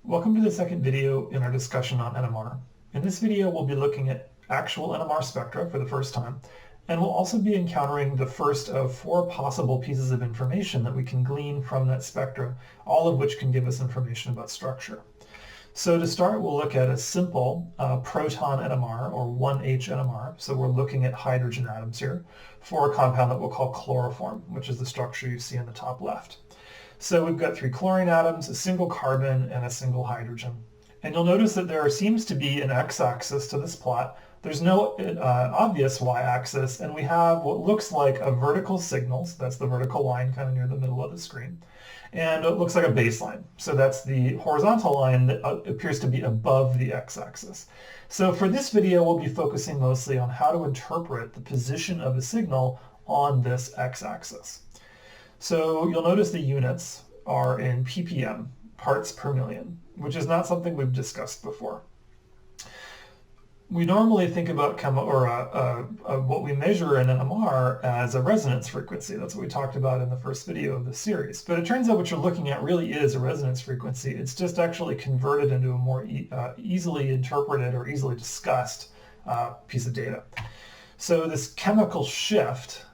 Welcome to the second video in our discussion on NMR. In this video, we'll be looking at actual NMR spectra for the first time, and we'll also be encountering the first of 4 possible pieces of information that we can glean from that spectra, all of which can give us information about structure. So to start, we'll look at a simple proton NMR, or 1H NMR. So we're looking at hydrogen atoms here for a compound that we'll call chloroform, which is the structure you see in the top left. So we've got 3 chlorine atoms, a single carbon, and a single hydrogen. And you'll notice that there seems to be an x-axis to this plot. There's no obvious y-axis, and we have what looks like a vertical signal. So that's the vertical line kind of near the middle of the screen. And it looks like a baseline. So that's the horizontal line that appears to be above the x-axis. So for this video, we'll be focusing mostly on how to interpret the position of a signal on this x-axis. So you'll notice the units are in ppm, parts per million, which is not something we've discussed before. We normally think about what we measure in NMR as a resonance frequency. That's what we talked about in the first video of this series. But it turns out what you're looking at really is a resonance frequency. It's just actually converted into a more easily interpreted or easily discussed piece of data. So this chemical shift,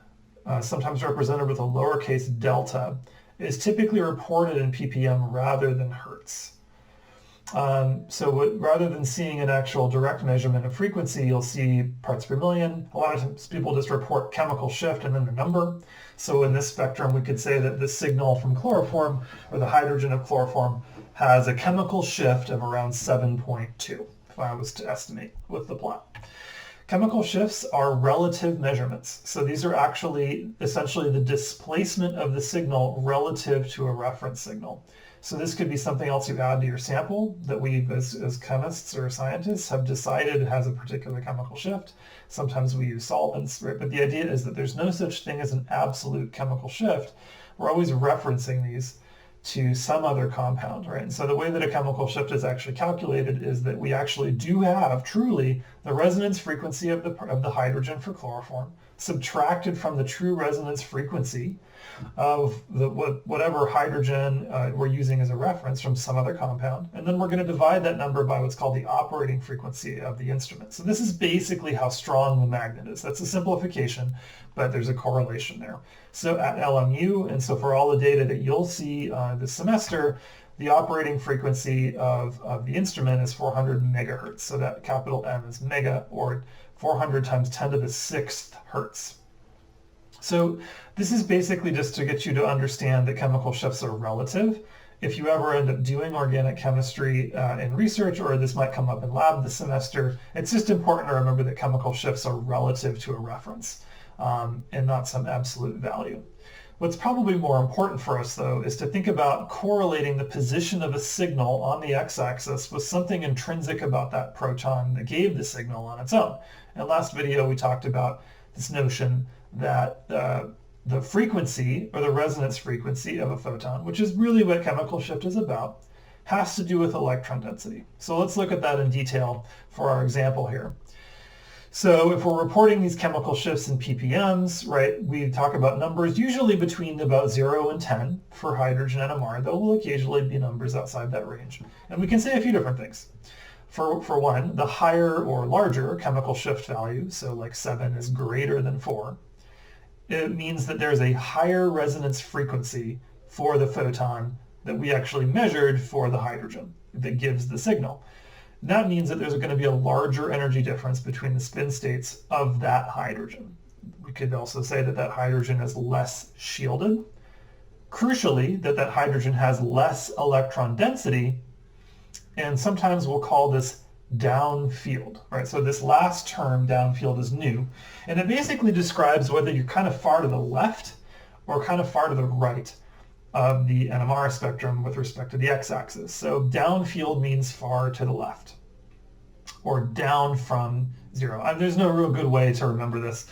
sometimes represented with a lowercase delta, is typically reported in ppm rather than hertz. Rather than seeing an actual direct measurement of frequency, you'll see parts per million. A lot of times people just report chemical shift and then the number. So in this spectrum, we could say that the signal from chloroform, or the hydrogen of chloroform, has a chemical shift of around 7.2, if I was to estimate with the plot. Chemical shifts are relative measurements. So these are actually essentially the displacement of the signal relative to a reference signal. So this could be something else you add to your sample that we, as chemists or scientists, have decided has a particular chemical shift. Sometimes we use solvents, right? But the idea is that there's no such thing as an absolute chemical shift. We're always referencing these to some other compound, right? And so the way that a chemical shift is actually calculated is that we actually do have truly the resonance frequency of the hydrogen for chloroform subtracted from the true resonance frequency of whatever hydrogen we're using as a reference from some other compound. And then we're going to divide that number by what's called the operating frequency of the instrument. So this is basically how strong the magnet is. That's a simplification, but there's a correlation there. So at LMU, and so for all the data that you'll see this semester, the operating frequency of the instrument is 400 megahertz. So that capital M is mega, or 400 times 10 to the 6th hertz. So this is basically just to get you to understand that chemical shifts are relative. If you ever end up doing organic chemistry in research, or this might come up in lab this semester, it's just important to remember that chemical shifts are relative to a reference and not some absolute value. What's probably more important for us, though, is to think about correlating the position of a signal on the x-axis with something intrinsic about that proton that gave the signal on its own. In last video, we talked about this notion that the frequency, or the resonance frequency of a photon, which is really what chemical shift is about, has to do with electron density. So let's look at that in detail for our example here. So if we're reporting these chemical shifts in ppms, right, we talk about numbers usually between about 0 and 10 for hydrogen NMR. There will occasionally be numbers outside that range. And we can say a few different things. For one, the higher or larger chemical shift value, so like 7 is greater than 4, it means that there's a higher resonance frequency for the photon that we actually measured for the hydrogen that gives the signal. That means that there's going to be a larger energy difference between the spin states of that hydrogen. We could also say that that hydrogen is less shielded. Crucially, that hydrogen has less electron density, and sometimes we'll call this downfield, right? So this last term, downfield, is new, and it basically describes whether you're kind of far to the left or kind of far to the right of the NMR spectrum with respect to the x-axis. So downfield means far to the left, or down from 0. There's no real good way to remember this.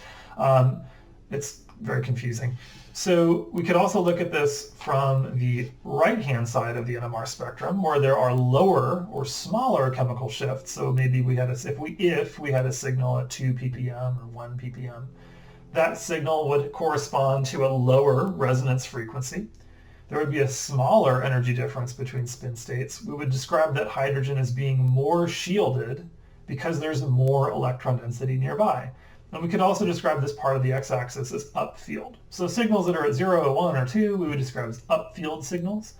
It's very confusing. So we could also look at this from the right-hand side of the NMR spectrum, where there are lower or smaller chemical shifts. So maybe we had if we had a signal at 2 ppm or 1 ppm, that signal would correspond to a lower resonance frequency. there would be a smaller energy difference between spin states. We would describe that hydrogen as being more shielded because there's more electron density nearby. And we could also describe this part of the x-axis as upfield. So signals that are at 0, 1, or 2, we would describe as upfield signals.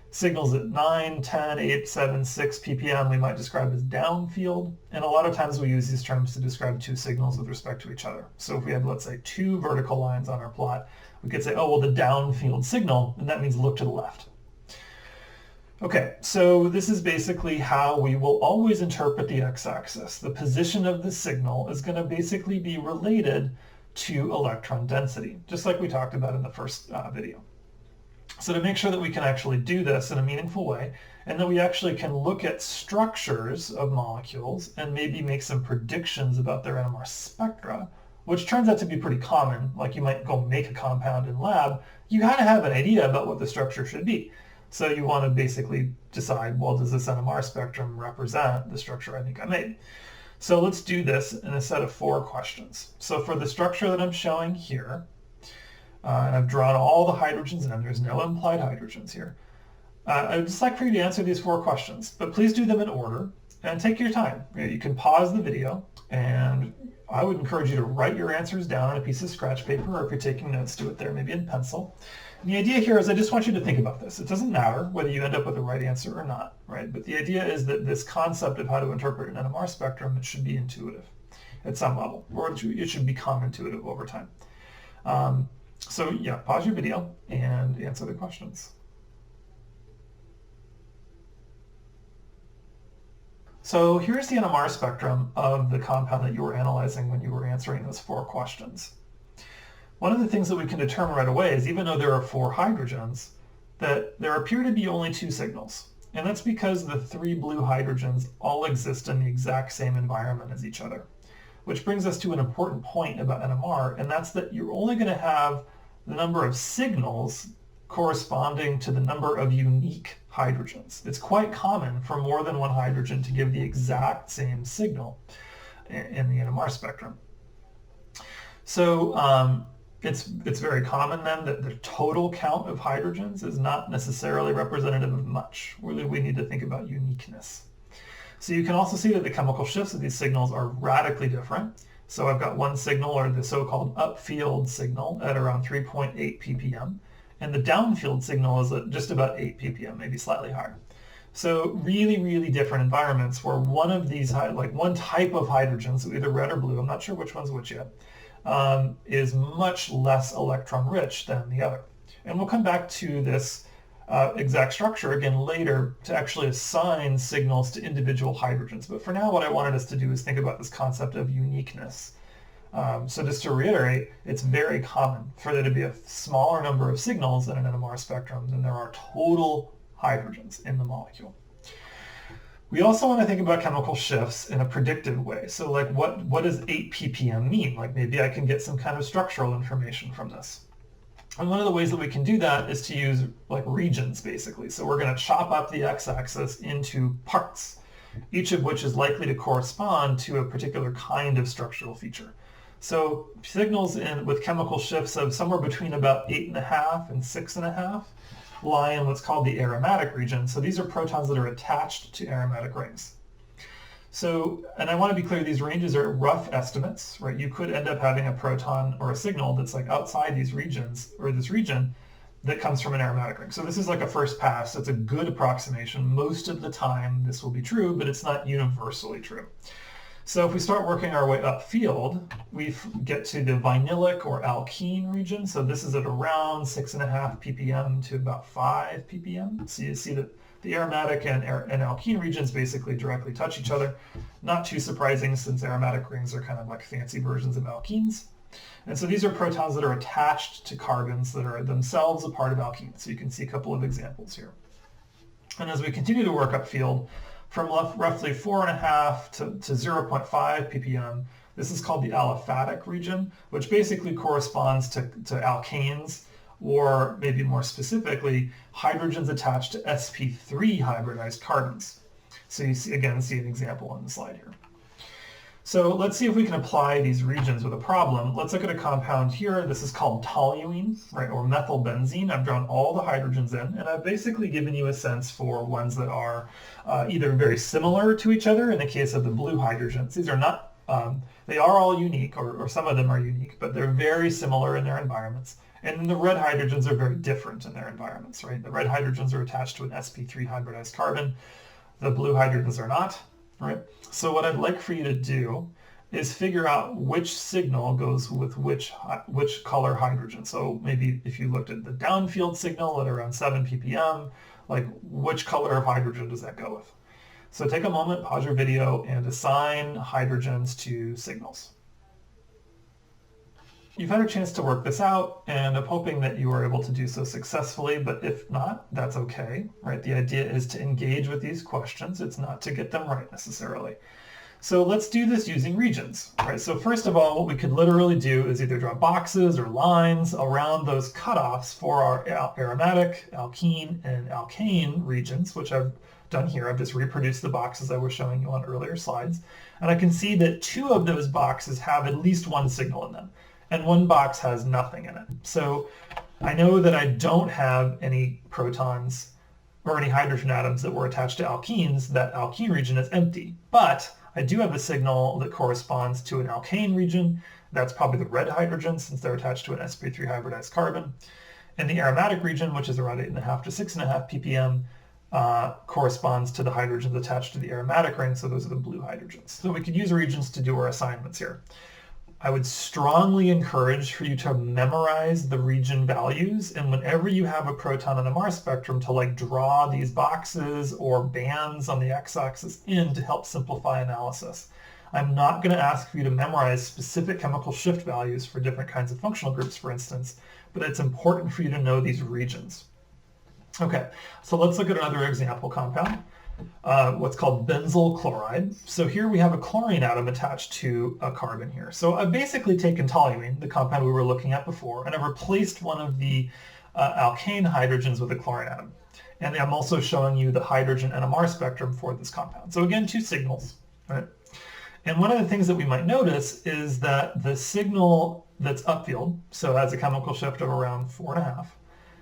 Signals at 9, 10, 8, 7, 6 ppm we might describe as downfield. And a lot of times we use these terms to describe two signals with respect to each other. So if we have, let's say, two vertical lines on our plot, we could say, oh, well, the downfield signal, and that means look to the left. Okay, so this is basically how we will always interpret the x-axis. The position of the signal is going to basically be related to electron density, just like we talked about in the first video. So to make sure that we can actually do this in a meaningful way, and that we actually can look at structures of molecules and maybe make some predictions about their NMR spectra, which turns out to be pretty common. Like you might go make a compound in lab, you kind of have an idea about what the structure should be. So you want to basically decide, well, does this NMR spectrum represent the structure I think I made? So let's do this in a set of 4 questions. So for the structure that I'm showing here, and I've drawn all the hydrogens in, there's no implied hydrogens here. I'd just like for you to answer these 4 questions, but please do them in order and take your time. You can pause the video, and I would encourage you to write your answers down on a piece of scratch paper, or if you're taking notes, do it there, maybe in pencil. And the idea here is I just want you to think about this. It doesn't matter whether you end up with the right answer or not, right? But the idea is that this concept of how to interpret an NMR spectrum, it should be intuitive at some level, or it should become intuitive over time. So yeah, pause your video and answer the questions. So here's the NMR spectrum of the compound that you were analyzing when you were answering those 4 questions. One of the things that we can determine right away is, even though there are 4 hydrogens, that there appear to be only 2 signals. And that's because the 3 blue hydrogens all exist in the exact same environment as each other. Which brings us to an important point about NMR, and that's that you're only going to have the number of signals corresponding to the number of unique hydrogens. It's quite common for more than one hydrogen to give the exact same signal in the NMR spectrum. So it's very common then that the total count of hydrogens is not necessarily representative of much. Really, we need to think about uniqueness. So you can also see that the chemical shifts of these signals are radically different. So I've got one signal, or the so-called upfield signal, at around 3.8 ppm, and the downfield signal is at just about 8 ppm, maybe slightly higher. So really, really different environments where one of these, like one type of hydrogen, so either red or blue, I'm not sure which one's which yet, is much less electron rich than the other. And we'll come back to this exact structure again later to actually assign signals to individual hydrogens. But for now, what I wanted us to do is think about this concept of uniqueness. So just to reiterate, it's very common for there to be a smaller number of signals in an NMR spectrum than there are total hydrogens in the molecule. We also want to think about chemical shifts in a predictive way. So like what does 8 ppm mean? Like maybe I can get some kind of structural information from this. And one of the ways that we can do that is to use like regions, basically. So we're going to chop up the x-axis into parts, each of which is likely to correspond to a particular kind of structural feature. So signals with chemical shifts of somewhere between about 8.5 and 6.5 lie in what's called the aromatic region. So these are protons that are attached to aromatic rings. So, and I want to be clear, these ranges are rough estimates, right? You could end up having a proton or a signal that's like outside these regions, or this region, that comes from an aromatic ring. So this is like a first pass. It's a good approximation. Most of the time this will be true, but it's not universally true. So if we start working our way upfield, we get to the vinylic or alkene region. So this is at around 6.5 ppm to about 5 ppm. So you see that the aromatic and alkene regions basically directly touch each other. Not too surprising, since aromatic rings are kind of like fancy versions of alkenes. And so these are protons that are attached to carbons that are themselves a part of alkenes. So you can see a couple of examples here. And as we continue to work upfield, from roughly 4.5 to 0.5 ppm, this is called the aliphatic region, which basically corresponds to alkanes, or maybe more specifically, hydrogens attached to sp3 hybridized carbons. So you see an example on the slide here. So let's see if we can apply these regions with a problem. Let's look at a compound here. This is called toluene, right, or methylbenzene. I've drawn all the hydrogens in, and I've basically given you a sense for ones that are either very similar to each other in the case of the blue hydrogens. These are not, they are all unique, or some of them are unique, but they're very similar in their environments. And then the red hydrogens are very different in their environments, right? The red hydrogens are attached to an sp3 hybridized carbon. The blue hydrogens are not. Right. So what I'd like for you to do is figure out which signal goes with which color hydrogen. So maybe if you looked at the downfield signal at around 7 ppm, like which color of hydrogen does that go with? So take a moment, pause your video, and assign hydrogens to signals. You've had a chance to work this out, and I'm hoping that you are able to do so successfully, but if not, that's okay, right? The idea is to engage with these questions. It's not to get them right necessarily. So let's do this using regions, right? So first of all, what we could literally do is either draw boxes or lines around those cutoffs for our aromatic, alkene, and alkane regions, which I've done here. I've just reproduced the boxes I was showing you on earlier slides. And I can see that 2 of those boxes have at least one signal in them, and 1 box has nothing in it. So I know that I don't have any protons or any hydrogen atoms that were attached to alkenes. That alkene region is empty. But I do have a signal that corresponds to an alkane region. That's probably the red hydrogen, since they're attached to an sp3 hybridized carbon. And the aromatic region, which is around 8.5 to 6.5 ppm, corresponds to the hydrogens attached to the aromatic ring. So those are the blue hydrogens. So we could use regions to do our assignments here. I would strongly encourage for you to memorize the region values, and whenever you have a proton NMR spectrum, to like draw these boxes or bands on the x-axis in to help simplify analysis. I'm not going to ask for you to memorize specific chemical shift values for different kinds of functional groups, for instance, but it's important for you to know these regions. Okay, so let's look at another example compound. What's called benzyl chloride. So here we have a chlorine atom attached to a carbon here. So I've basically taken toluene, the compound we were looking at before, and I've replaced one of the alkane hydrogens with a chlorine atom. And I'm also showing you the hydrogen NMR spectrum for this compound. So again, 2 signals, right? And one of the things that we might notice is that the signal that's upfield, so has a chemical shift of around 4.5,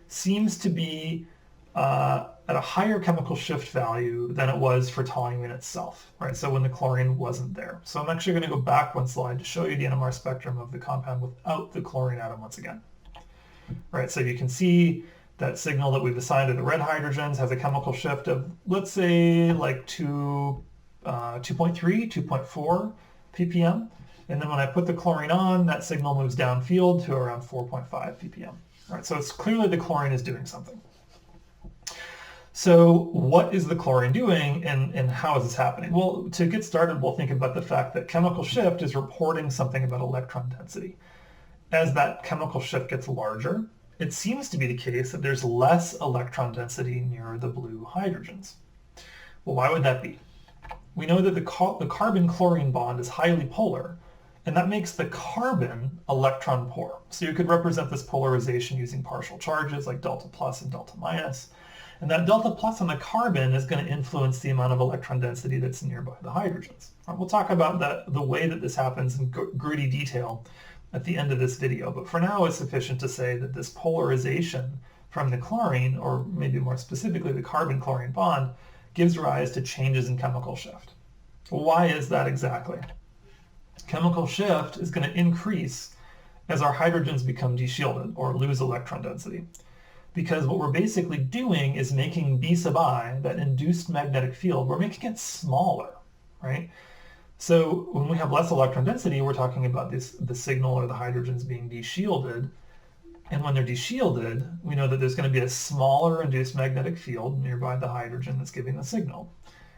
seems to be at a higher chemical shift value than it was for toluene itself, right? So when the chlorine wasn't there. So I'm actually going to go back 1 slide to show you the NMR spectrum of the compound without the chlorine atom once again. Right, so you can see that signal that we've assigned to the red hydrogens has a chemical shift of, let's say, like 2.3, 2.4 ppm. And then when I put the chlorine on, that signal moves downfield to around 4.5 ppm. Right, so it's clearly the chlorine is doing something. So what is the chlorine doing, and how is this happening? Well, to get started, we'll think about the fact that chemical shift is reporting something about electron density. As that chemical shift gets larger, it seems to be the case that there's less electron density near the blue hydrogens. Well, why would that be? We know that the carbon-chlorine bond is highly polar, and that makes the carbon electron poor. So you could represent this polarization using partial charges like delta plus and delta minus. And that delta plus on the carbon is going to influence the amount of electron density that's nearby the hydrogens. We'll talk about the way that this happens in gritty detail at the end of this video, but for now it's sufficient to say that this polarization from the chlorine, or maybe more specifically the carbon-chlorine bond, gives rise to changes in chemical shift. Well, why is that exactly? Chemical shift is going to increase as our hydrogens become deshielded or lose electron density. Because what we're basically doing is making B sub I, that induced magnetic field, we're making it smaller, right? So when we have less electron density, we're talking about the signal or the hydrogens being deshielded. And when they're deshielded, we know that there's going to be a smaller induced magnetic field nearby the hydrogen that's giving the signal.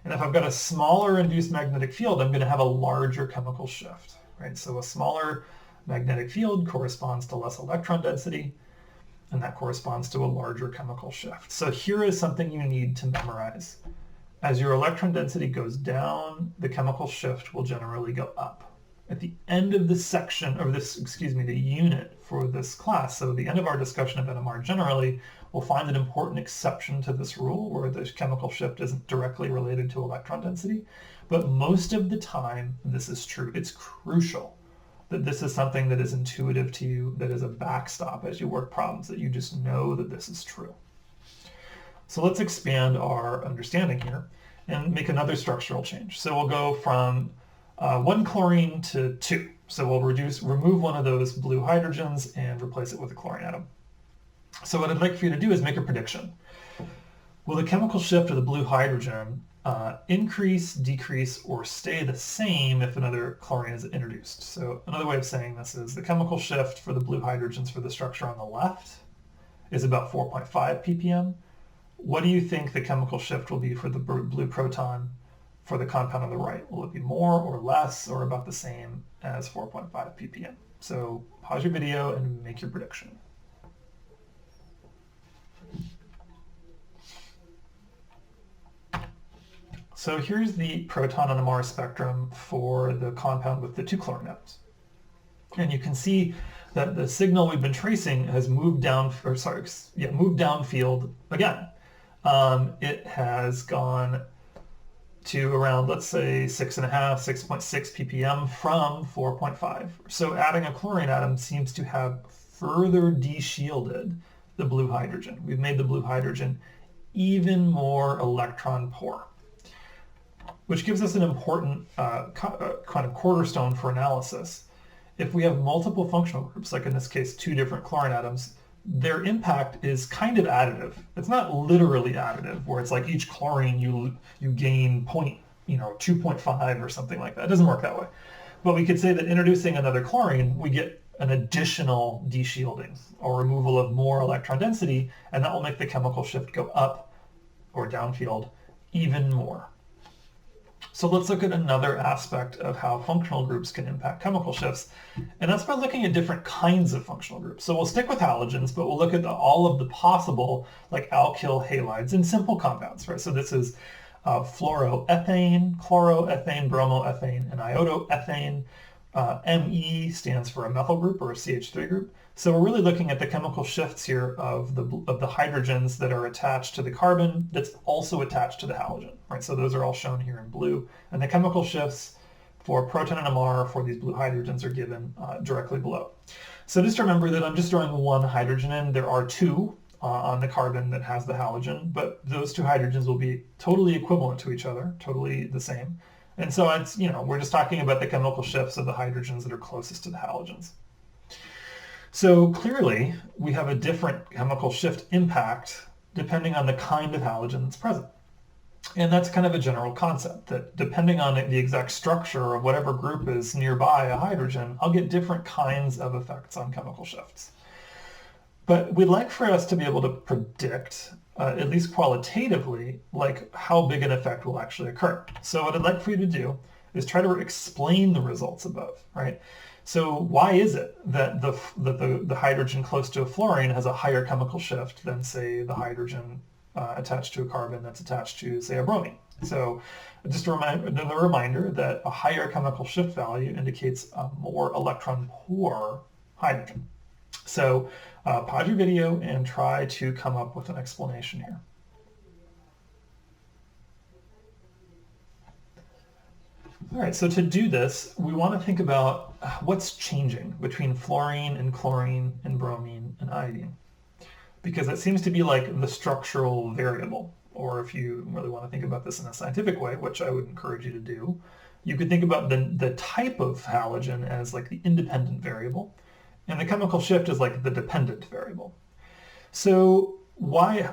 And if I've got a smaller induced magnetic field, I'm going to have a larger chemical shift, right? So a smaller magnetic field corresponds to less electron density, and that corresponds to a larger chemical shift. So here is something you need to memorize. As your electron density goes down, the chemical shift will generally go up. At the end of this section, or the unit for this class, so the end of our discussion of NMR generally, we'll find an important exception to this rule where the chemical shift isn't directly related to electron density. But most of the time, this is true. It's crucial that this is something that is intuitive to you, that is a backstop as you work problems, that you just know that this is true. So let's expand our understanding here and make another structural change. So we'll go from 1 chlorine to 2. So we'll remove one of those blue hydrogens and replace it with a chlorine atom. So what I'd like for you to do is make a prediction. Will the chemical shift of the blue hydrogen increase, decrease, or stay the same if another chlorine is introduced? So another way of saying this is the chemical shift for the blue hydrogens for the structure on the left is about 4.5 ppm. What do you think the chemical shift will be for the blue proton for the compound on the right? Will it be more or less or about the same as 4.5 ppm? So pause your video and make your prediction. So here's the proton NMR spectrum for the compound with the 2 chlorine atoms. And you can see that the signal we've been tracing has moved down, moved downfield again. It has gone to around, let's say, 6.5, 6.6 ppm from 4.5. So adding a chlorine atom seems to have further de-shielded the blue hydrogen. We've made the blue hydrogen even more electron poor, which gives us an important kind of cornerstone for analysis. If we have multiple functional groups, like in this case 2 different chlorine atoms, their impact is kind of additive. It's not literally additive, where it's like each chlorine you gain 2.5 or something like that. It doesn't work that way. But we could say that introducing another chlorine, we get an additional de-shielding or removal of more electron density, and that will make the chemical shift go up or downfield even more. So let's look at another aspect of how functional groups can impact chemical shifts, and that's by looking at different kinds of functional groups. So we'll stick with halogens, but we'll look at all of the possible, like alkyl halides and simple compounds, right? So this is fluoroethane, chloroethane, bromoethane, and iodoethane. Me stands for a methyl group or a CH3 group. So we're really looking at the chemical shifts here of the hydrogens that are attached to the carbon that's also attached to the halogen, right? So those are all shown here in blue. And the chemical shifts for proton NMR for these blue hydrogens are given directly below. So just remember that I'm just throwing 1 hydrogen in. There are 2 on the carbon that has the halogen, but those 2 hydrogens will be totally equivalent to each other, totally the same. And so it's, we're just talking about the chemical shifts of the hydrogens that are closest to the halogens. So clearly, we have a different chemical shift impact depending on the kind of halogen that's present. And that's kind of a general concept, that depending on the exact structure of whatever group is nearby a hydrogen, I'll get different kinds of effects on chemical shifts. But we'd like for us to be able to predict, at least qualitatively, like how big an effect will actually occur. So what I'd like for you to do is try to explain the results above, right? So why is it that the hydrogen close to a fluorine has a higher chemical shift than, say, the hydrogen attached to a carbon that's attached to, say, a bromine? So just another reminder that a higher chemical shift value indicates a more electron-poor hydrogen. So pause your video and try to come up with an explanation here. All right, so to do this, we want to think about what's changing between fluorine and chlorine and bromine and iodine, because it seems to be like the structural variable. Or if you really want to think about this in a scientific way, which I would encourage you to do, you could think about the type of halogen as like the independent variable, and the chemical shift is like the dependent variable. So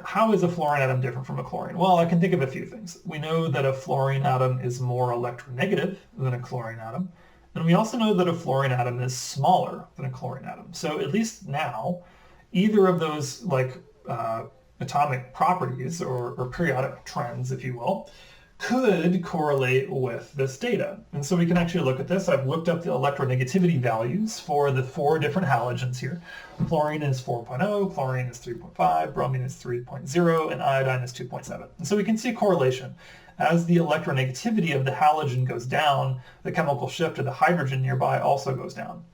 how is a fluorine atom different from a chlorine? Well, I can think of a few things. We know that a fluorine atom is more electronegative than a chlorine atom. And we also know that a fluorine atom is smaller than a chlorine atom. So at least now, either of those atomic properties or periodic trends, if you will, could correlate with this data. And so we can actually look at this. I've looked up the electronegativity values for the 4 different halogens here. Fluorine is 4.0, chlorine is 3.5, bromine is 3.0, and iodine is 2.7. And so we can see a correlation. As the electronegativity of the halogen goes down, the chemical shift of the hydrogen nearby also goes down.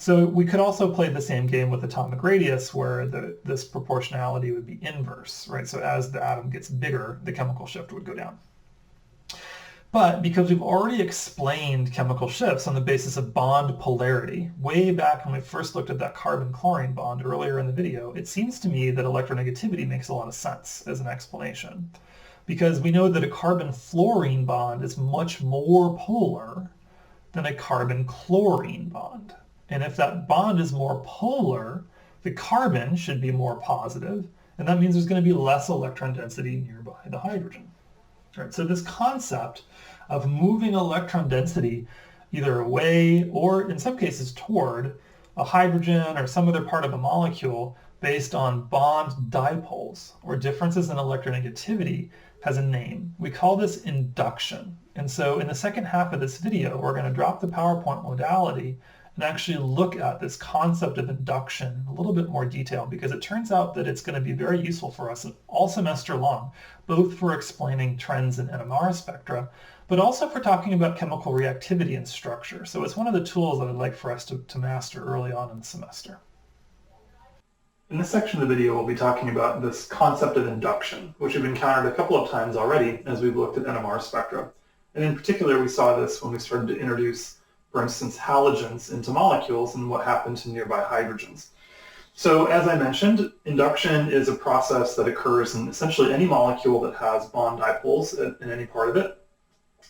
So we could also play the same game with atomic radius where this proportionality would be inverse, right? So as the atom gets bigger, the chemical shift would go down. But because we've already explained chemical shifts on the basis of bond polarity, way back when we first looked at that carbon-chlorine bond earlier in the video, it seems to me that electronegativity makes a lot of sense as an explanation. Because we know that a carbon-fluorine bond is much more polar than a carbon-chlorine bond. And if that bond is more polar, the carbon should be more positive, and that means there's going to be less electron density nearby the hydrogen. Right, so this concept of moving electron density either away or in some cases toward a hydrogen or some other part of a molecule based on bond dipoles or differences in electronegativity has a name. We call this induction. And so in the second half of this video, we're going to drop the PowerPoint modality and actually look at this concept of induction in a little bit more detail, because it turns out that it's going to be very useful for us all semester long, both for explaining trends in NMR spectra, but also for talking about chemical reactivity and structure. So it's one of the tools that I'd like for us to master early on in the semester. In this section of the video, we'll be talking about this concept of induction, which we've encountered a couple of times already as we've looked at NMR spectra. And in particular, we saw this when we started to introduce, for instance, halogens into molecules and what happened to nearby hydrogens. So as I mentioned, induction is a process that occurs in essentially any molecule that has bond dipoles in any part of it.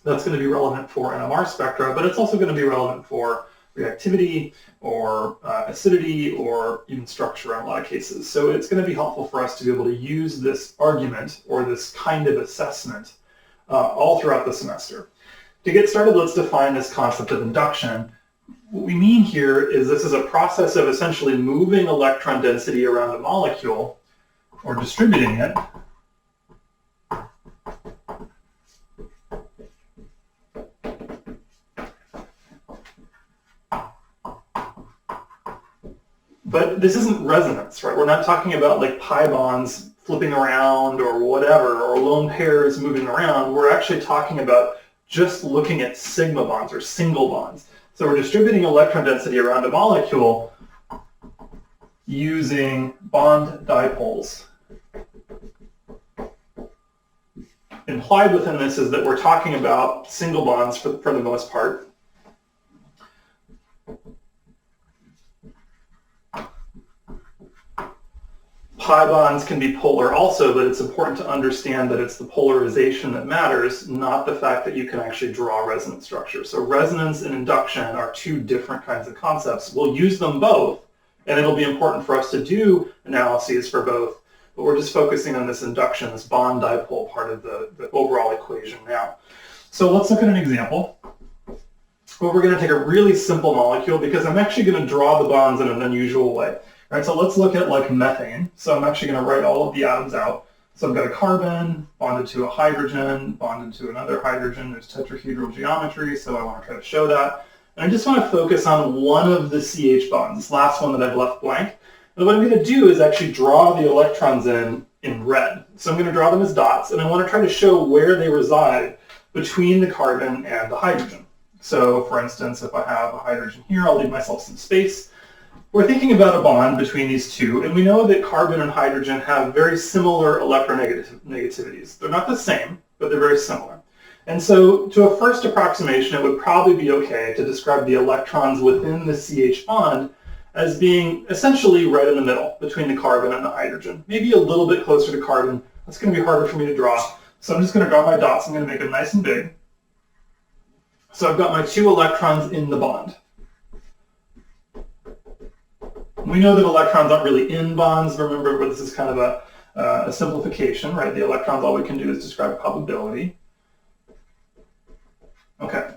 That's going to be relevant for NMR spectra, but it's also going to be relevant for reactivity or acidity or even structure in a lot of cases. So it's going to be helpful for us to be able to use this argument or this kind of assessment all throughout the semester. To get started, let's define this concept of induction. What we mean here is this is a process of essentially moving electron density around a molecule or distributing it But this isn't resonance, right? We're not talking about like pi bonds flipping around or whatever, or lone pairs moving around. We're actually talking about just looking at sigma bonds or single bonds. So we're distributing electron density around a molecule using bond dipoles. Implied within this is that we're talking about single bonds for the most part. Pi bonds can be polar also, but it's important to understand that it's the polarization that matters, not the fact that you can actually draw resonance structures. So resonance and induction are two different kinds of concepts. We'll use them both, and it'll be important for us to do analyses for both, but we're just focusing on this induction, this bond dipole part of the overall equation now. So let's look at an example where we're going to take a really simple molecule, because I'm actually going to draw the bonds in an unusual way. All right, so let's look at like methane. So I'm actually going to write all of the atoms out. So I've got a carbon bonded to a hydrogen, bonded to another hydrogen. There's tetrahedral geometry, so I want to try to show that. And I just want to focus on one of the CH bonds, this last one that I've left blank. And what I'm going to do is actually draw the electrons in red. So I'm going to draw them as dots, and I want to try to show where they reside between the carbon and the hydrogen. So for instance, if I have a hydrogen here, I'll leave myself some space. We're thinking about a bond between these two, and we know that carbon and hydrogen have very similar electronegativities. They're not the same, but they're very similar. And so to a first approximation, it would probably be okay to describe the electrons within the CH bond as being essentially right in the middle between the carbon and the hydrogen. Maybe a little bit closer to carbon. That's going to be harder for me to draw. So I'm just going to draw my dots. I'm going to make them nice and big. So I've got my two electrons in the bond. We know that electrons aren't really in bonds. Remember, this is kind of a simplification, right? The electrons, all we can do is describe probability. Okay,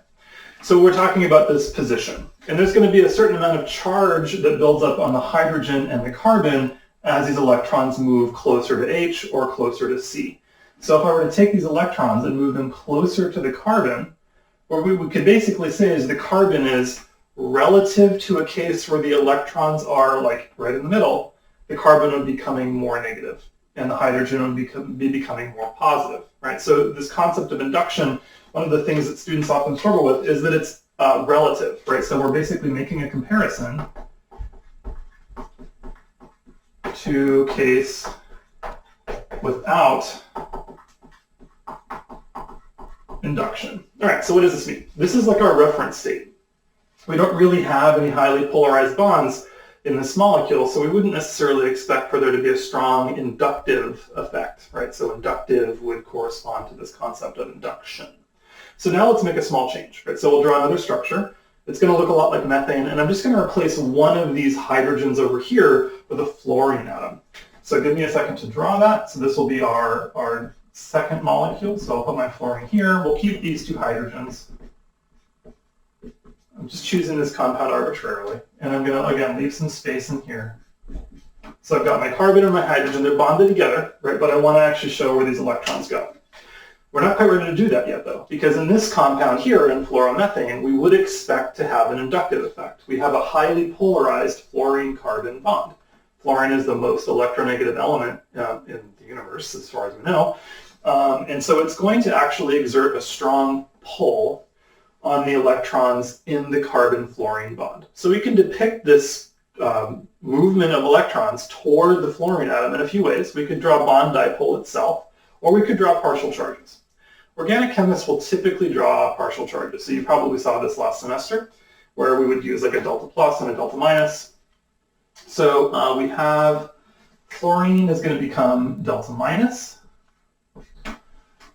so we're talking about this position. And there's going to be a certain amount of charge that builds up on the hydrogen and the carbon as these electrons move closer to H or closer to C. So if I were to take these electrons and move them closer to the carbon, what we could basically say is the carbon is relative to a case where the electrons are like right in the middle, the carbon would be becoming more negative and the hydrogen would be becoming more positive, right? So this concept of induction, one of the things that students often struggle with is that it's relative, right? So we're basically making a comparison to case without induction. All right, so what does this mean? This is like our reference state. We don't really have any highly polarized bonds in this molecule, so we wouldn't necessarily expect for there to be a strong inductive effect, right? So inductive would correspond to this concept of induction. So now let's make a small change, right? So we'll draw another structure. It's going to look a lot like methane, and I'm just going to replace one of these hydrogens over here with a fluorine atom. So give me a second to draw that. So this will be our second molecule. So I'll put my fluorine here. We'll keep these two hydrogens. I'm just choosing this compound arbitrarily, and I'm going to, again, leave some space in here. So I've got my carbon and my hydrogen. They're bonded together, right? But I want to actually show where these electrons go. We're not quite ready to do that yet, though, because in this compound here, in fluoromethane, we would expect to have an inductive effect. We have a highly polarized fluorine-carbon bond. Fluorine is the most electronegative element in the universe, as far as we know. And so it's going to actually exert a strong pull on the electrons in the carbon-fluorine bond. So we can depict this movement of electrons toward the fluorine atom in a few ways. We could draw bond dipole itself, or we could draw partial charges. Organic chemists will typically draw partial charges. So you probably saw this last semester, where we would use like a delta plus and a delta minus. So we have fluorine is going to become delta minus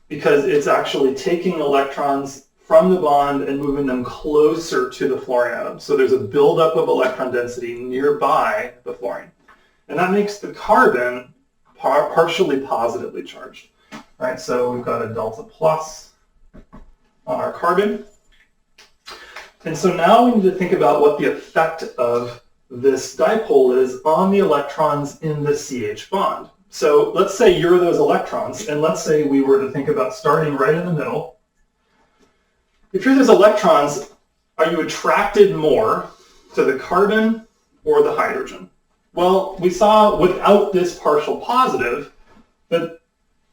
because it's actually taking electrons from the bond and moving them closer to the fluorine atom. So there's a buildup of electron density nearby the fluorine. And that makes the carbon partially positively charged. Right, so we've got a delta plus on our carbon. And so now we need to think about what the effect of this dipole is on the electrons in the CH bond. So let's say you're those electrons, and let's say we were to think about starting right in the middle. If you're those electrons, are you attracted more to the carbon or the hydrogen? Well, we saw without this partial positive that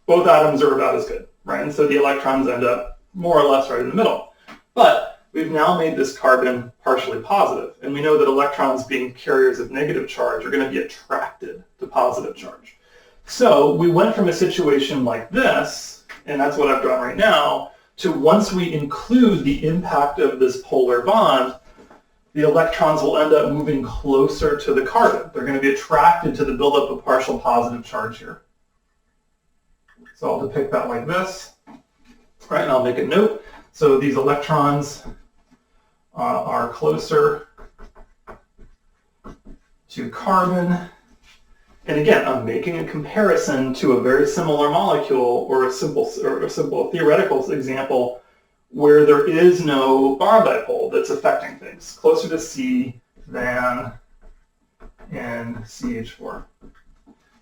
both atoms are about as good, right? And so the electrons end up more or less right in the middle. But we've now made this carbon partially positive, and we know that electrons, being carriers of negative charge, are going to be attracted to positive charge. So we went from a situation like this, and that's what I've drawn right now, to once we include the impact of this polar bond, the electrons will end up moving closer to the carbon. They're going to be attracted to the buildup of partial positive charge here. So I'll depict that like this, right? And I'll make a note. So these electrons are closer to carbon. And again, I'm making a comparison to a very similar molecule or a simple theoretical example where there is no bond dipole that's affecting things, closer to C than in CH4.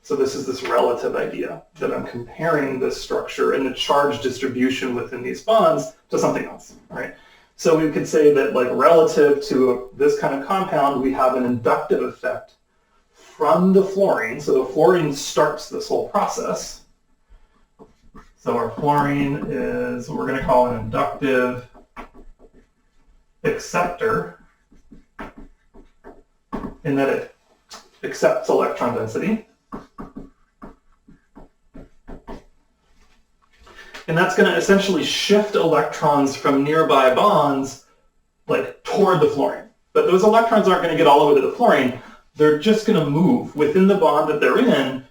So this is this relative idea that I'm comparing this structure and the charge distribution within these bonds to something else, right? So we could say that, like, relative to this kind of compound, we have an inductive effect from the fluorine. So the fluorine starts this whole process. So our fluorine is what we're going to call an inductive acceptor in that it accepts electron density. And that's going to essentially shift electrons from nearby bonds, like, toward the fluorine. But those electrons aren't going to get all the way to the fluorine. They're just going to move within the bond that they're in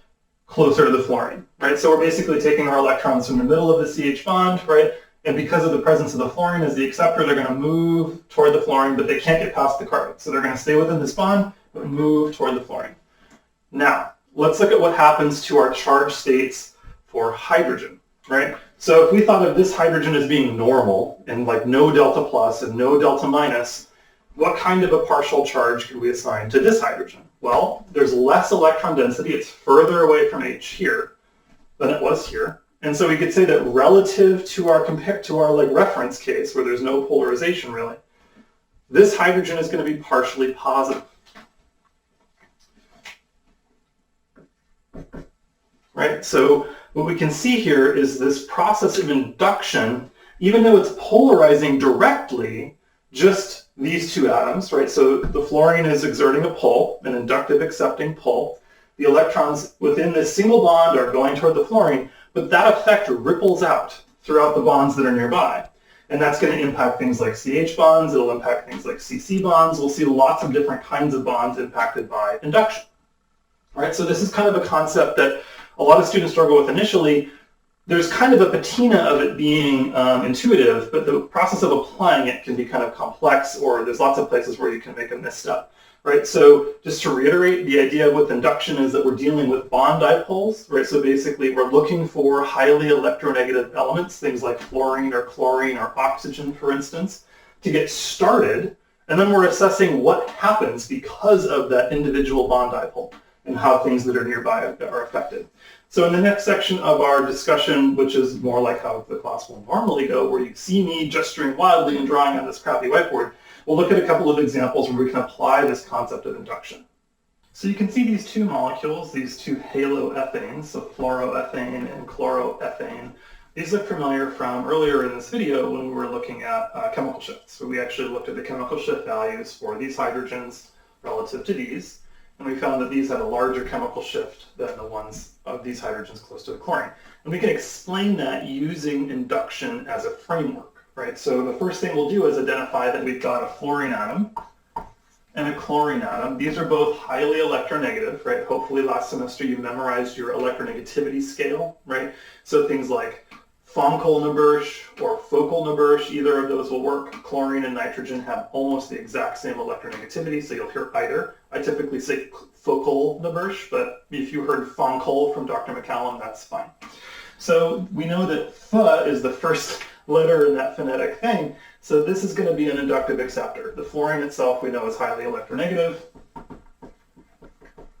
closer to the fluorine, right? So we're basically taking our electrons from the middle of the CH bond, right? And because of the presence of the fluorine as the acceptor, they're going to move toward the fluorine, but they can't get past the carbon. So they're going to stay within this bond, but move toward the fluorine. Now, let's look at what happens to our charge states for hydrogen, right? So if we thought of this hydrogen as being normal and like no delta plus and no delta minus, what kind of a partial charge could we assign to this hydrogen? Well, there's less electron density. It's further away from H here than it was here. And so we could say that relative to our like reference case where there's no polarization really, this hydrogen is going to be partially positive. Right? So what we can see here is this process of induction, even though it's polarizing directly just these two atoms, right? So the fluorine is exerting a pull, an inductive accepting pull. The electrons within this single bond are going toward the fluorine, but that effect ripples out throughout the bonds that are nearby. And that's going to impact things like CH bonds, it'll impact things like CC bonds. We'll see lots of different kinds of bonds impacted by induction. All right, so this is kind of a concept that a lot of students struggle with initially. There's kind of a patina of it being intuitive, but the process of applying it can be kind of complex, or there's lots of places where you can make a misstep. Right, so just to reiterate, the idea with induction is that we're dealing with bond dipoles, right? So basically we're looking for highly electronegative elements, things like fluorine or chlorine or oxygen, for instance, to get started, and then we're assessing what happens because of that individual bond dipole and how things that are nearby are affected. So in the next section of our discussion, which is more like how the class will normally go, where you see me gesturing wildly and drawing on this crappy whiteboard, we'll look at a couple of examples where we can apply this concept of induction. So you can see these two molecules, these two haloethanes, so fluoroethane and chloroethane. These look familiar from earlier in this video when we were looking at chemical shifts. So we actually looked at the chemical shift values for these hydrogens relative to these, and we found that these had a larger chemical shift than the ones of these hydrogens close to the chlorine. And we can explain that using induction as a framework. Right, so the first thing we'll do is identify that we've got a fluorine atom and a chlorine atom. These are both highly electronegative, right? Hopefully last semester you memorized your electronegativity scale, right? So things like Fonkel-Nabersch or Focal-Nabersch, either of those will work. Chlorine and nitrogen have almost the exact same electronegativity, so you'll hear either. I typically say Focal-Nabersch, but if you heard Fonkel from Dr. McCallum, that's fine. So we know that Ph is the first letter in that phonetic thing, so this is going to be an inductive acceptor. The fluorine itself we know is highly electronegative.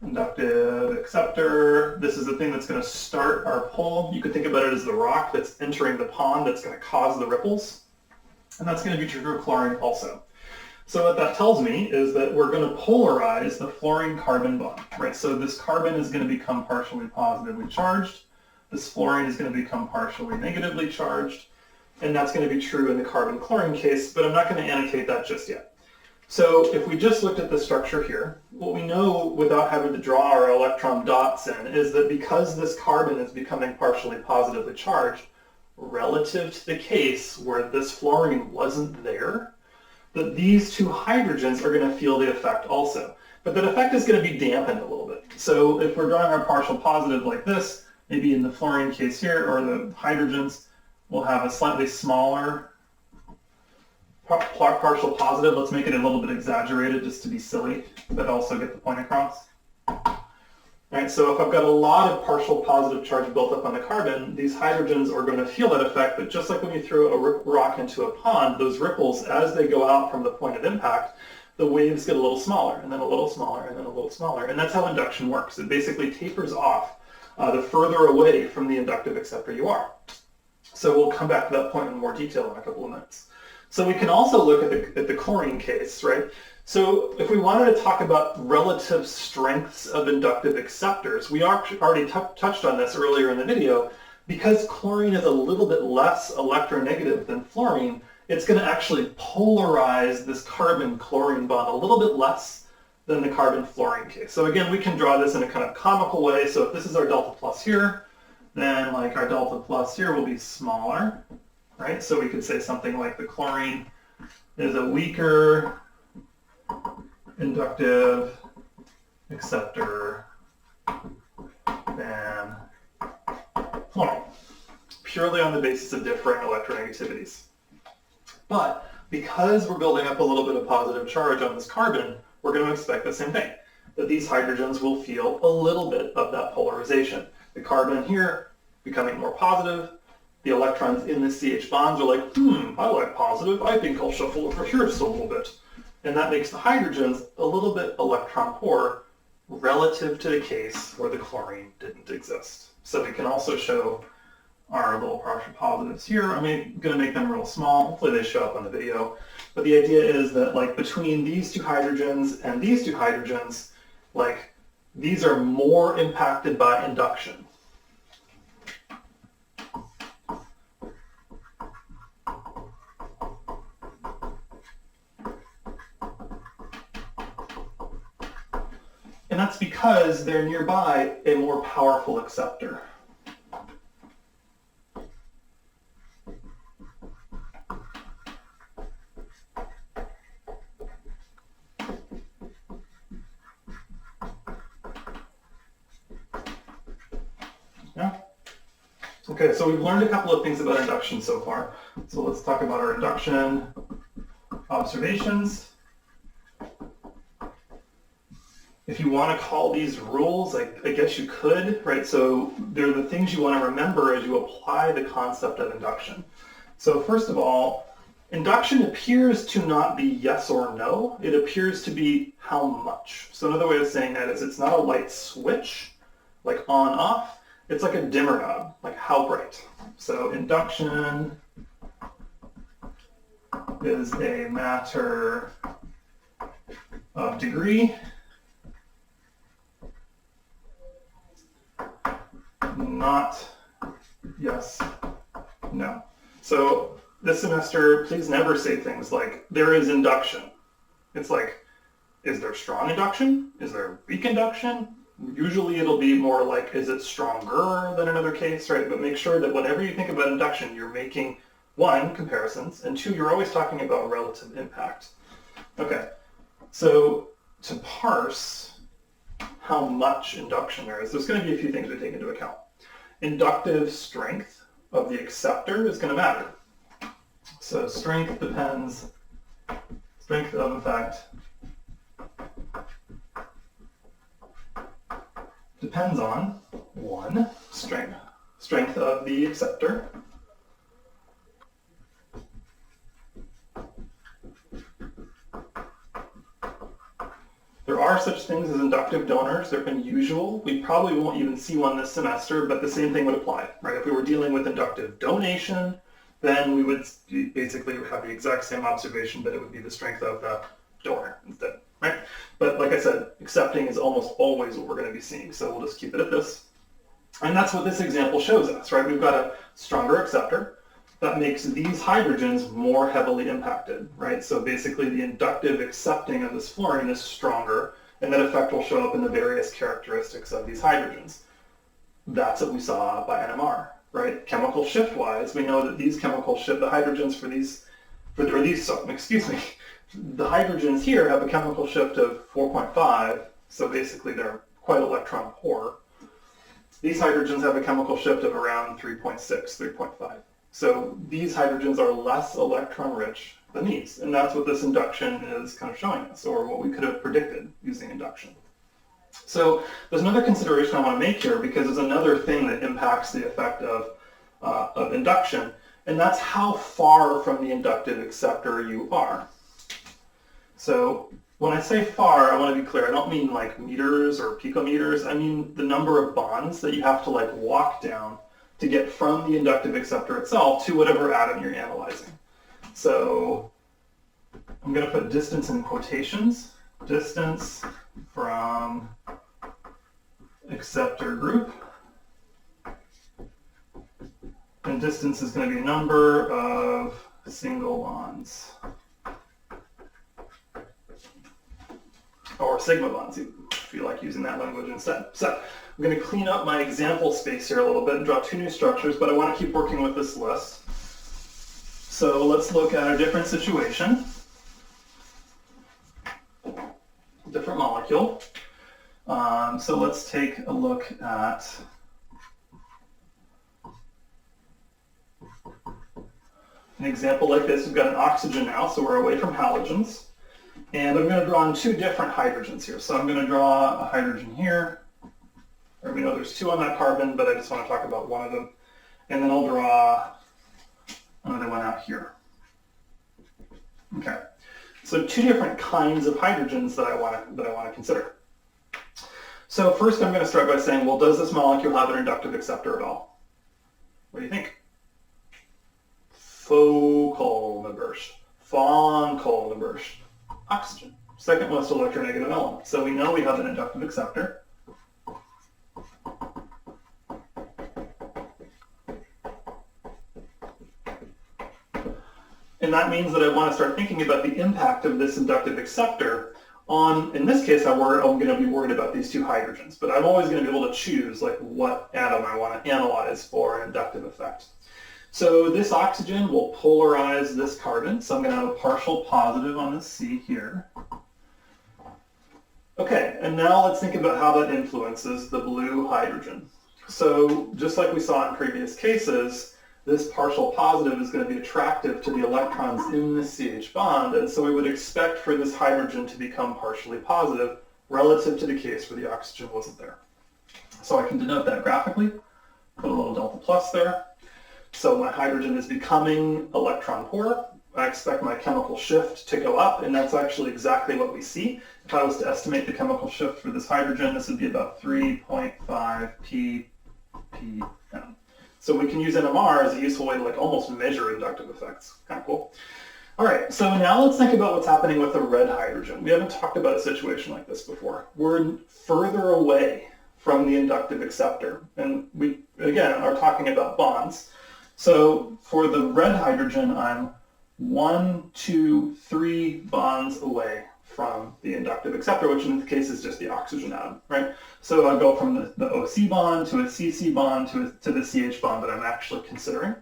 Inductive acceptor. This is the thing that's going to start our pole. You could think about it as the rock that's entering the pond that's going to cause the ripples. And that's going to be true for chlorine also. So what that tells me is that we're going to polarize the fluorine-carbon bond, right? So this carbon is going to become partially positively charged. This fluorine is going to become partially negatively charged. And that's going to be true in the carbon-chlorine case, but I'm not going to annotate that just yet. So if we just looked at the structure here, what we know without having to draw our electron dots in is that because this carbon is becoming partially positively charged, relative to the case where this fluorine wasn't there, that these two hydrogens are going to feel the effect also. But that effect is going to be dampened a little bit. So if we're drawing our partial positive like this, maybe in the fluorine case here, or the hydrogens, we'll have a slightly smaller partial positive. Let's make it a little bit exaggerated just to be silly, but also get the point across. All right, so if I've got a lot of partial positive charge built up on the carbon, these hydrogens are going to feel that effect, but just like when you throw a rock into a pond, those ripples, as they go out from the point of impact, the waves get a little smaller, and then a little smaller, and then a little smaller. And that's how induction works. It basically tapers off the further away from the inductive acceptor you are. So we'll come back to that point in more detail in a couple of minutes. So we can also look at the chlorine case, right? So if we wanted to talk about relative strengths of inductive acceptors, we already touched on this earlier in the video. Because chlorine is a little bit less electronegative than fluorine, it's going to actually polarize this carbon-chlorine bond a little bit less than the carbon-fluorine case. So again, we can draw this in a kind of comical way. So if this is our delta plus here, then like our delta plus here will be smaller, right? So we could say something like the chlorine is a weaker inductive acceptor than fluorine, purely on the basis of differing electronegativities. But because we're building up a little bit of positive charge on this carbon, we're going to expect the same thing, that these hydrogens will feel a little bit of that polarization. The carbon here becoming more positive. The electrons in the CH bonds are like, I like positive. I think I'll shuffle over here just a little bit. And that makes the hydrogens a little bit electron poor relative to the case where the chlorine didn't exist. So we can also show our little partial positives here. I'm going to make them real small. Hopefully they show up on the video. But the idea is that like between these two hydrogens and these two hydrogens, like these are more impacted by induction. And that's because they're nearby a more powerful acceptor. Yeah. Okay, so we've learned a couple of things about induction so far. So let's talk about our induction observations. If you want to call these rules, I guess you could, right? So they're the things you want to remember as you apply the concept of induction. So first of all, induction appears to not be yes or no. It appears to be how much. So another way of saying that is it's not a light switch, like on, off. It's like a dimmer knob, like how bright. So induction is a matter of degree, not yes, no. So this semester, please never say things like, there is induction. It's like, is there strong induction? Is there weak induction? Usually it'll be more like, is it stronger than another case, right? But make sure that whenever you think about induction, you're making, one, comparisons, and two, you're always talking about relative impact. Okay, so to parse how much induction there is, there's going to be a few things we take into account. Inductive strength of the acceptor is going to matter. So strength of effect depends on, one, strength of the acceptor. There are such things as inductive donors. They're unusual. We probably won't even see one this semester, but the same thing would apply, right? If we were dealing with inductive donation, then we would basically have the exact same observation, but it would be the strength of the donor instead, right? But like I said, accepting is almost always what we're going to be seeing, so we'll just keep it at this. And that's what this example shows us, right? We've got a stronger acceptor that makes these hydrogens more heavily impacted, right? So basically the inductive accepting of this fluorine is stronger, and that effect will show up in the various characteristics of these hydrogens. That's what we saw by NMR, right? Chemical shift-wise, we know that these chemical shift, the hydrogens the hydrogens here have a chemical shift of 4.5, so basically they're quite electron poor. These hydrogens have a chemical shift of around 3.6, 3.5. So these hydrogens are less electron rich than these, and that's what this induction is kind of showing us, or what we could have predicted using induction. So there's another consideration I want to make here, because there's another thing that impacts the effect of induction, and that's how far from the inductive acceptor you are. So when I say far, I want to be clear, I don't mean like meters or picometers, I mean the number of bonds that you have to like walk down to get from the inductive acceptor itself to whatever atom you're analyzing. So I'm going to put distance in quotations, distance from acceptor group, and distance is going to be number of single bonds, or sigma bonds, if you like using that language instead. So I'm going to clean up my example space here a little bit and draw two new structures, but I want to keep working with this list. So let's look at a different situation, different molecule. So let's take a look at an example like this. We've got an oxygen now, so we're away from halogens. And I'm going to draw on two different hydrogens here. So I'm going to draw a hydrogen here. Or we know there's two on that carbon, but I just want to talk about one of them. And then I'll draw another one out here. Okay. So two different kinds of hydrogens that I want to consider. So first I'm going to start by saying, well, does this molecule have an inductive acceptor at all? What do you think? Von oxygen, second most electronegative element. So we know we have an inductive acceptor. And that means that I want to start thinking about the impact of this inductive acceptor in this case, I'm going to be worried about these two hydrogens, but I'm always going to be able to choose like what atom I want to analyze for an inductive effect. So this oxygen will polarize this carbon, so I'm going to have a partial positive on this C here. Okay, and now let's think about how that influences the blue hydrogen. So just like we saw in previous cases, this partial positive is going to be attractive to the electrons in the CH bond, and so we would expect for this hydrogen to become partially positive relative to the case where the oxygen wasn't there. So I can denote that graphically, put a little delta plus there. So my hydrogen is becoming electron poor. I expect my chemical shift to go up, and that's actually exactly what we see. If I was to estimate the chemical shift for this hydrogen, this would be about 3.5 ppm. So we can use NMR as a useful way to like almost measure inductive effects. Kind of cool. All right, so now let's think about what's happening with the red hydrogen. We haven't talked about a situation like this before. We're further away from the inductive acceptor, and we, again, are talking about bonds. So for the red hydrogen, I'm 1, 2, 3 bonds away from the inductive acceptor, which in this case is just the oxygen atom, right? So I go from the OC bond to a CC bond to the CH bond that I'm actually considering,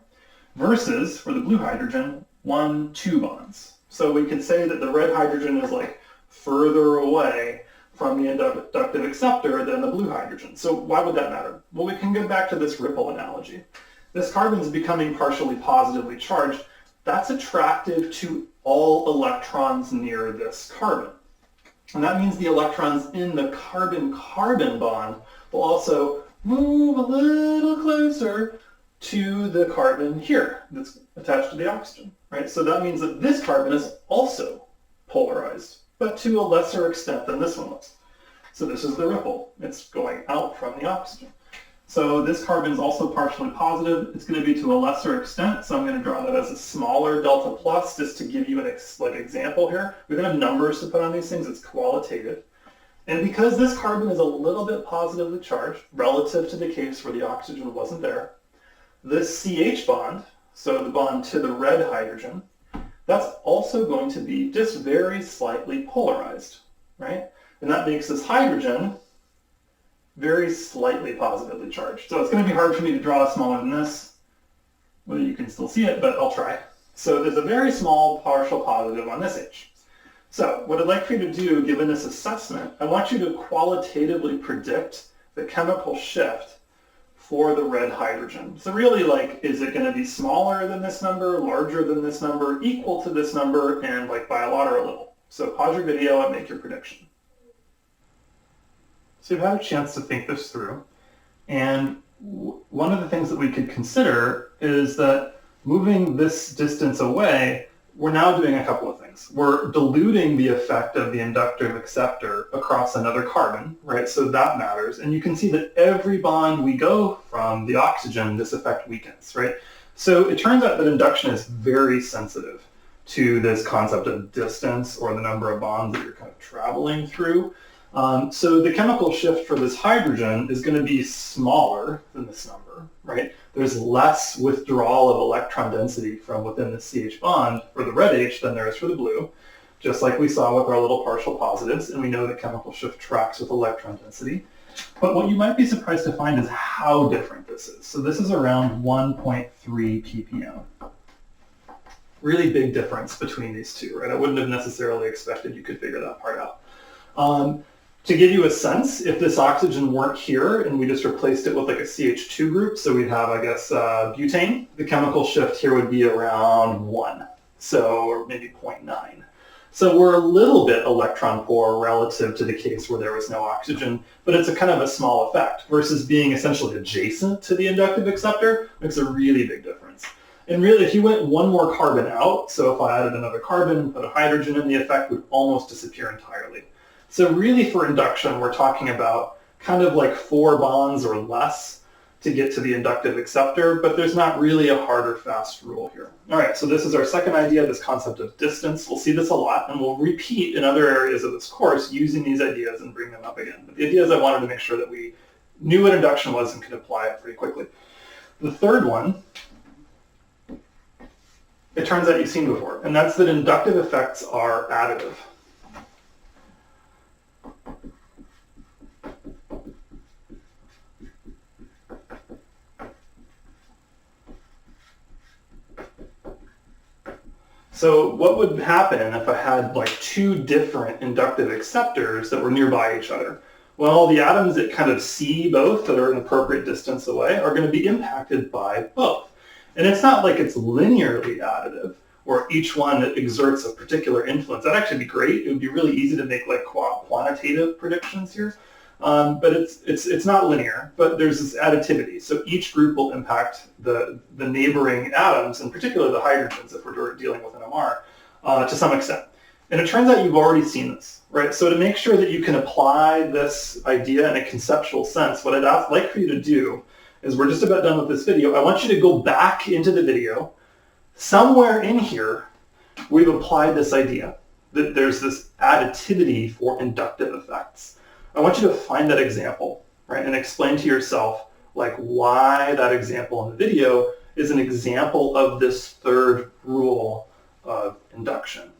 versus for the blue hydrogen, 1, 2 bonds. So we could say that the red hydrogen is like further away from the inductive acceptor than the blue hydrogen. So why would that matter? Well, we can go back to this ripple analogy. This carbon is becoming partially positively charged. That's attractive to all electrons near this carbon. And that means the electrons in the carbon-carbon bond will also move a little closer to the carbon here that's attached to the oxygen, right? So that means that this carbon is also polarized, but to a lesser extent than this one was. So this is the ripple. It's going out from the oxygen. So this carbon is also partially positive. It's going to be to a lesser extent, so I'm going to draw that as a smaller delta plus just to give you an example here. We don't have numbers to put on these things. It's qualitative. And because this carbon is a little bit positively charged relative to the case where the oxygen wasn't there, this CH bond, so the bond to the red hydrogen, that's also going to be just very slightly polarized, right? And that makes this hydrogen very slightly positively charged. So it's going to be hard for me to draw smaller than this. Well, you can still see it, but I'll try. So there's a very small partial positive on this H. So what I'd like for you to do, given this assessment, I want you to qualitatively predict the chemical shift for the red hydrogen. So really, like, is it going to be smaller than this number, larger than this number, equal to this number, and like by a lot or a little? So pause your video and make your prediction. So you've had a chance to think this through, and one of the things that we could consider is that moving this distance away, we're now doing a couple of things. We're diluting the effect of the inductive acceptor across another carbon, right? So that matters, and you can see that every bond we go from the oxygen, this effect weakens, right? So it turns out that induction is very sensitive to this concept of distance or the number of bonds that you're kind of traveling through. So the chemical shift for this hydrogen is going to be smaller than this number, right? There's less withdrawal of electron density from within the CH bond for the red H than there is for the blue, just like we saw with our little partial positives, and we know that chemical shift tracks with electron density. But what you might be surprised to find is how different this is. So this is around 1.3 ppm. Really big difference between these two, right? I wouldn't have necessarily expected you could figure that part out. To give you a sense, if this oxygen weren't here and we just replaced it with like a CH2 group, so we'd have, I guess, butane, the chemical shift here would be around 1, so, or maybe 0.9. So we're a little bit electron poor relative to the case where there was no oxygen, but it's a kind of a small effect versus being essentially adjacent to the inductive acceptor makes a really big difference. And really, if you went one more carbon out, so if I added another carbon, put a hydrogen in, the effect would almost disappear entirely. So really for induction, we're talking about kind of like 4 bonds or less to get to the inductive acceptor, but there's not really a hard or fast rule here. All right, so this is our second idea, this concept of distance. We'll see this a lot, and we'll repeat in other areas of this course using these ideas and bring them up again. But the idea is I wanted to make sure that we knew what induction was and could apply it pretty quickly. The third one, it turns out you've seen before, and that's that inductive effects are additive. So what would happen if I had like two different inductive acceptors that were nearby each other? Well, the atoms that kind of see both that are an appropriate distance away are going to be impacted by both. And it's not like it's linearly additive, or each one exerts a particular influence. That'd actually be great. It would be really easy to make like quantitative predictions here. But it's not linear, but there's this additivity. So each group will impact the neighboring atoms, in particular the hydrogens, if we're dealing with NMR, to some extent. And it turns out you've already seen this, right? So to make sure that you can apply this idea in a conceptual sense, what I'd like for you to do is, we're just about done with this video, I want you to go back into the video. Somewhere in here, we've applied this idea that there's this additivity for inductive effects. I want you to find that example, right, and explain to yourself like why that example in the video is an example of this third rule of induction.